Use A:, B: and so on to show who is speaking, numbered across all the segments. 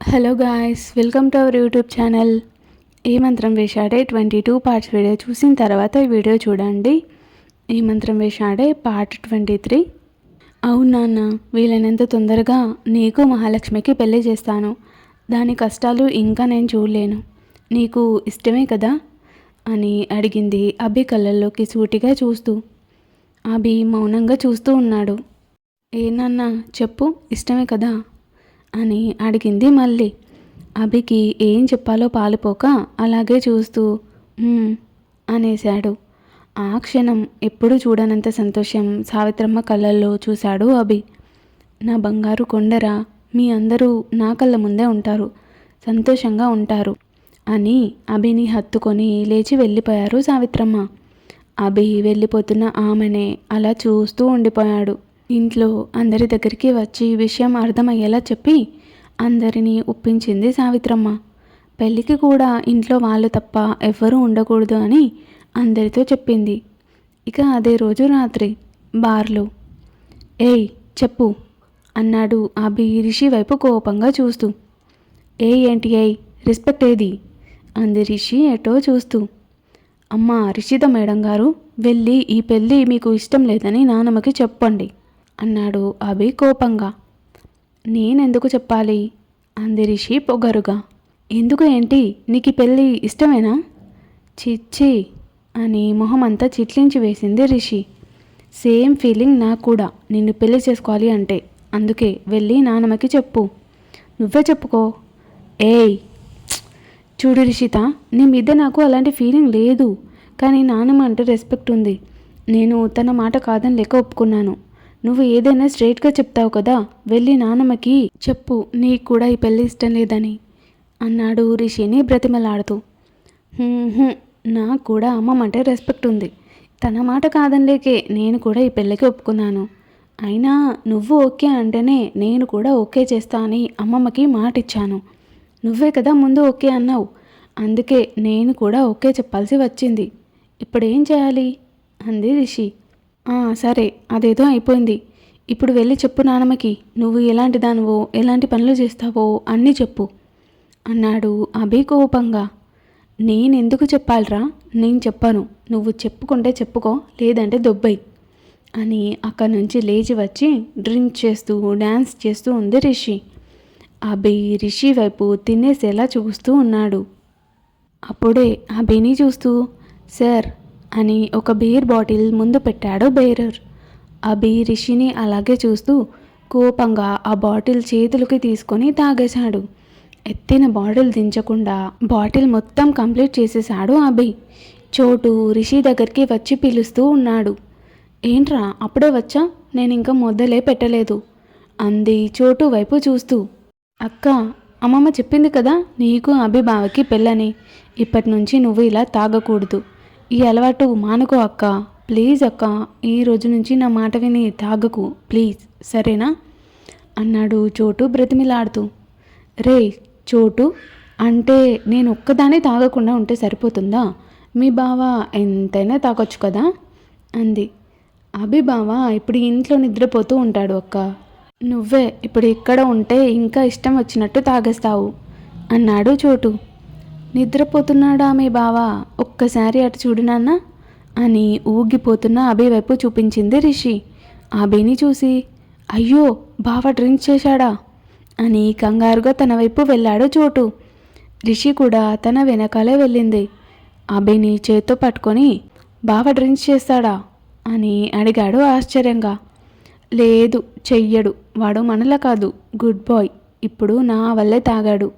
A: Hello guys, welcome to our YouTube channel. ఏ మంత్రం వేశాడే 22 పార్ట్స్ వీడియో చూసిన తర్వాత ఈ వీడియో చూడండి. ఏ మంత్రం వేశాడే పార్ట్ 23. అవును నాన్న, వీలైనంత తొందరగా నీకు మహాలక్ష్మికి పెళ్లి చేస్తాను. దాని కష్టాలు ఇంకా నేను చూడలేను. నీకు ఇష్టమే కదా అని అడిగింది అభి కళ్ళల్లోకి సూటిగా చూస్తూ. అభి మౌనంగా చూస్తూ ఉన్నాడు. ఏ నాన్న చెప్పు, ఇష్టమే కదా అని అడిగింది మళ్ళీ. అభికి ఏం చెప్పాలో పాలుపోక అలాగే చూస్తూ అనేశాడు. ఆ క్షణం ఎప్పుడు చూడనంత సంతోషం సావిత్రమ్మ కళ్ళల్లో చూశాడు అభి. నా బంగారు కొండరా, మీ అందరూ నా కళ్ళ ముందే ఉంటారు, సంతోషంగా ఉంటారు అని అభిని హత్తుకొని లేచి వెళ్ళిపోయారు సావిత్రమ్మ. అభి వెళ్ళిపోతున్న ఆమెనే అలా చూస్తూ ఉండిపోయాడు. ఇంట్లో అందరి దగ్గరికి వచ్చి విషయం అర్థమయ్యేలా చెప్పి అందరినీ ఒప్పించింది సావిత్రమ్మ. పెళ్ళికి కూడా ఇంట్లో వాళ్ళు తప్ప ఎవ్వరూ ఉండకూడదు అని అందరితో చెప్పింది. ఇక అదే రోజు రాత్రి బార్లో. ఏయ్ చెప్పు అన్నాడు అభి రిషి వైపు కోపంగా చూస్తూ. ఏంటి రెస్పెక్ట్ ఏది అంది రిషి ఎటో చూస్తూ. అమ్మా రిషిత మేడం గారు, వెళ్ళి ఈ పెళ్ళి మీకు ఇష్టం లేదని నాన్నమ్మకి చెప్పండి అన్నాడు అభి కోపంగా. నేనెందుకు చెప్పాలి అంది రిషి పొగరుగా. ఎందుకు ఏంటి, నీకు పెళ్ళి ఇష్టమేనా? చిచ్చి అని మొహం అంతా చిట్లించి వేసింది రిషి. సేమ్ ఫీలింగ్ నాకు కూడా, నిన్ను పెళ్లి చేసుకోవాలి అంటే. అందుకే వెళ్ళి నాన్నమ్మకి చెప్పు. నువ్వే చెప్పుకో. ఏయ్ చూడు రిషిత, నీ మీద నాకు అలాంటి ఫీలింగ్ లేదు, కానీ నాన్నమ్మ అంటే రెస్పెక్ట్ ఉంది. నేను తన మాట కాదని లెక్క ఒప్పుకున్నాను. నువ్వు ఏదైనా స్ట్రైట్గా చెప్తావు కదా, వెళ్ళి నాన్నమ్మకి చెప్పు నీకు కూడా ఈ పెళ్ళి ఇష్టం లేదని అన్నాడు రిషిని బ్రతిమలాడుతూ. నాకు కూడా అమ్మమ్మ అంటే రెస్పెక్ట్ ఉంది, తన మాట కాదనిలేకే నేను కూడా ఈ పెళ్ళికి ఒప్పుకున్నాను. అయినా నువ్వు ఓకే అంటేనే నేను కూడా ఓకే చేస్తా అని అమ్మమ్మకి మాట ఇచ్చాను. నువ్వే కదా ముందు ఓకే అన్నావు, అందుకే నేను కూడా ఓకే చెప్పాల్సి వచ్చింది. ఇప్పుడేం చేయాలి అంది రిషి. సరే, అదేదో అయిపోయింది. ఇప్పుడు వెళ్ళి చెప్పు నాన్నమ్మకి, నువ్వు ఎలాంటి దానివో, ఎలాంటి పనులు చేస్తావో అన్నీ చెప్పు అన్నాడు అభి కోపంగా. నేనెందుకు చెప్పాలిరా, నేను చెప్పను. నువ్వు చెప్పుకుంటే చెప్పుకో, లేదంటే దొబ్బై అని అక్కడి నుంచి లేచి వచ్చి డ్రింక్ చేస్తూ డ్యాన్స్ చేస్తూ ఉంది రిషి. అభి రిషి వైపు తినేసేలా చూస్తూ ఉన్నాడు. అప్పుడే అభిని చూస్తూ సార్ అని ఒక బీర్ బాటిల్ ముందు పెట్టాడు బేరర్. అభి రిషిని అలాగే చూస్తూ కోపంగా ఆ బాటిల్ చేతులకి తీసుకొని తాగేశాడు. ఎత్తిన బాటిల్ దించకుండా బాటిల్ మొత్తం కంప్లీట్ చేసేశాడు అభి. చోటు రిషి దగ్గరికి వచ్చి పిలుస్తూ ఉన్నాడు. ఏంట్రా అప్పుడే వచ్చా, నేను ఇంకా మొదలే పెట్టలేదు అంది చోటు వైపు చూస్తూ. అక్క, అమ్మమ్మ చెప్పింది కదా నీకు అభి బావకి పెళ్ళని. ఇప్పటి నుంచి నువ్వు ఇలా తాగకూడదు. ఈ అలవాటు మానుకో అక్క, ప్లీజ్ అక్క, ఈ రోజు నుంచి నా మాట విని తాగకు ప్లీజ్, సరేనా అన్నాడు చోటు బ్రతిమిలాడుతూ. రే చోటు, అంటే నేను ఒక్కదానే తాగకుండా ఉంటే సరిపోతుందా? మీ బావ ఎంతైనా తాగొచ్చు కదా అంది. అభి బావ ఇప్పుడు ఇంట్లో నిద్రపోతూ ఉంటాడు అక్క, నువ్వే ఇప్పుడు ఇక్కడ ఉంటే ఇంకా ఇష్టం వచ్చినట్టు తాగేస్తావు అన్నాడు చోటు. నిద్రపోతున్నాడా మీ బావా? ఒక్కసారి అటు చూడు నాన్న అని ఊగిపోతున్న అభి వైపు చూపించింది రిషి. అభిని చూసి అయ్యో బావ డ్రింక్ చేశాడా అని కంగారుగా తన వైపు వెళ్ళాడు చోటు. రిషి కూడా తన వెనకాలే వెళ్ళింది. అభిని చేత్తో పట్టుకొని బావ డ్రింక్ చేస్తాడా అని అడిగాడు ఆశ్చర్యంగా. లేదు చెయ్యడు, వాడు మనలా కాదు, గుడ్ బాయ్, ఇప్పుడు నా వల్లే తాగాడు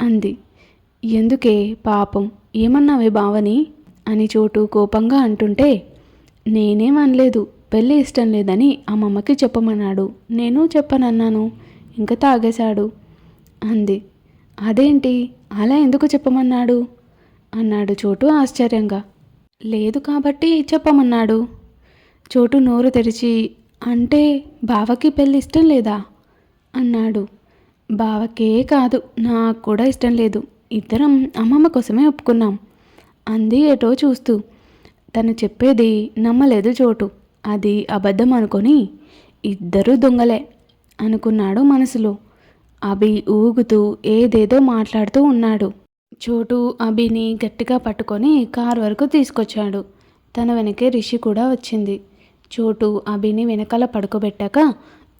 A: అంది. ఎందుకే పాపం, ఏమన్నావే బావని అని చోటు కోపంగా అంటుంటే, నేనేమనలేదు, పెళ్ళి ఇష్టం లేదని అమ్మమ్మకి చెప్పమన్నాడు, నేను చెప్పనన్నాను, ఇంకా తాగేశాడు అంది. అదేంటి అలా ఎందుకు చెప్పమన్నాడు అన్నాడు చోటు ఆశ్చర్యంగా. లేదు కాబట్టి చెప్పమన్నాడు. చోటు నోరు తెరిచి అంటే బావకి పెళ్ళి ఇష్టం లేదా అన్నాడు. బావకే కాదు నాకు కూడా ఇష్టం లేదు, ఇద్దరం అమ్మమ్మ కోసమే ఒప్పుకున్నాం అంది ఎటో చూస్తూ. తను చెప్పేది నమ్మలేదు చోటు. అది అబద్ధం అనుకొని ఇద్దరూ దొంగలే అనుకున్నాడు మనసులో. అభి ఊగుతూ ఏదేదో మాట్లాడుతూ ఉన్నాడు. చోటు అభిని గట్టిగా పట్టుకొని కార్ వరకు తీసుకొచ్చాడు. తన వెనకే రిషి కూడా వచ్చింది. చోటు అభిని వెనకాల పడుకోబెట్టాక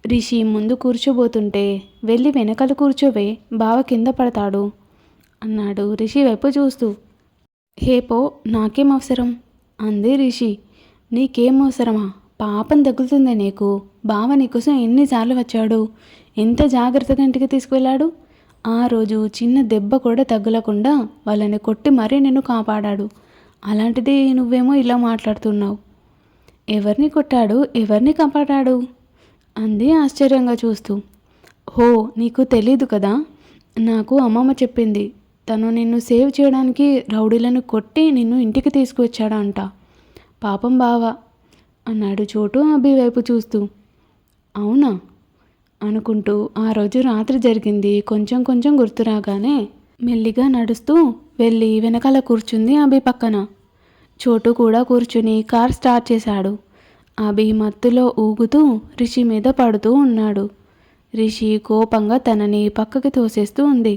A: రిషి ముందు కూర్చోబోతుంటే వెళ్ళి వెనకాల కూర్చోవే, బావ కింద పడతాడు అన్నాడు రిషి వైపు చూస్తూ. హేపో, నాకేం అవసరం అంది రిషి. నీకేం అవసరమా? పాపం తగులుతుందే నీకు. బావ నీకోసం ఎన్నిసార్లు వచ్చాడు, ఎంత జాగ్రత్తగా ఇంటికి తీసుకువెళ్ళాడు. ఆ రోజు చిన్న దెబ్బ కూడా తగ్గలకుండా వాళ్ళని కొట్టి మరీ నిన్ను కాపాడాడు. అలాంటిది నువ్వేమో ఇలా మాట్లాడుతున్నావు. ఎవరిని కొట్టాడు, ఎవరిని కాపాడాడు అంది ఆశ్చర్యంగా చూస్తూ. హో, నీకు తెలీదు కదా, నాకు అమ్మమ్మ చెప్పింది. తను నిన్ను సేవ్ చేయడానికి రౌడీలను కొట్టి నిన్ను ఇంటికి తీసుకువచ్చాడంట. పాపం బావ అన్నాడు చోటు అభి వైపు చూస్తూ. అవునా అనుకుంటూ ఆ రోజు రాత్రి జరిగింది కొంచెం కొంచెం గుర్తురాగానే మెల్లిగా నడుస్తూ వెళ్ళి వెనకాల కూర్చుంది అభి పక్కన. చోటు కూడా కూర్చుని కార్ స్టార్ట్ చేశాడు. అభి మత్తులో ఊగుతూ రిషి మీద పడుతూ ఉన్నాడు. రిషి కోపంగా తనని పక్కకి తోసేస్తూ ఉంది.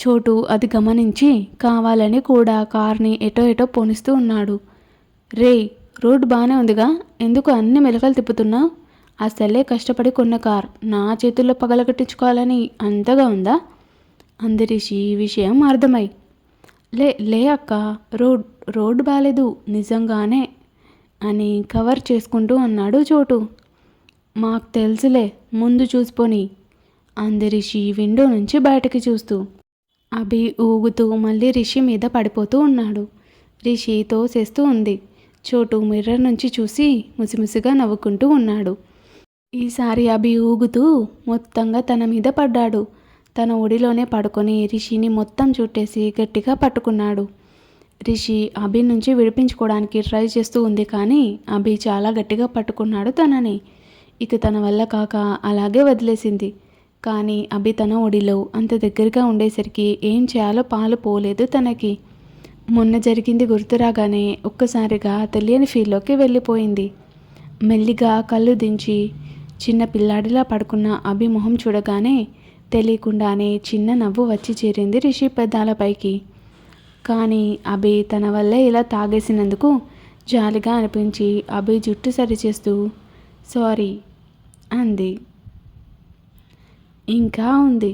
A: చోటు అది గమనించి కావాలని కూడా కార్ని ఎటో ఎటో పోనిస్తూ ఉన్నాడు. రేయ్, రోడ్ బాగానే ఉందిగా, ఎందుకు అన్ని మెలకలు తిప్పుతున్నావు? అసలే కష్టపడి కొన్న కార్ నా చేతుల్లో పగలగొట్టించుకోవాలని అంతగా ఉందా అంది రిషి ఈ విషయం అర్థమై. లే అక్క, రోడ్డు బాలేదు నిజంగానే అని కవర్ చేసుకుంటూ అన్నాడు చోటు. మాకు తెలుసులే, ముందు చూసిపోని అంది రిషి విండో నుంచి బయటకి చూస్తూ. అభి ఊగుతూ మళ్ళీ రిషి మీద పడిపోతూ ఉన్నాడు. రిషి తోసేస్తూ ఉంది. చోటు మిర్రర్ నుంచి చూసి ముసిముసిగా నవ్వుకుంటూ ఉన్నాడు. ఈసారి అభి ఊగుతూ మొత్తంగా తన మీద పడ్డాడు. తన ఒడిలోనే పడుకొని రిషిని మొత్తం చుట్టేసి గట్టిగా పట్టుకున్నాడు. రిషి అభి నుంచి విడిపించుకోవడానికి ట్రై చేస్తూ ఉంది, కానీ అభి చాలా గట్టిగా పట్టుకున్నాడు తనని. ఇక తన వల్ల కాక అలాగే వదిలేసింది. కానీ అభి తన ఒడిలో అంత దగ్గరగా ఉండేసరికి ఏం చేయాలో పాలు పోలేదు తనకి. మొన్న జరిగింది గుర్తురాగానే ఒక్కసారిగా తెలియని ఫీల్లోకి వెళ్ళిపోయింది. మెల్లిగా కళ్ళు దించి చిన్న పిల్లాడిలా పడుకున్న అభి మొహం చూడగానే తెలియకుండానే చిన్న నవ్వు వచ్చి చేరింది రిషి పెదాలపైకి. కానీ అభి తన వల్లే ఇలా తాగేసినందుకు జాలిగా అనిపించి అభి జుట్టు సరిచేస్తూ సారీ అంది. ఇంకా ఉంది.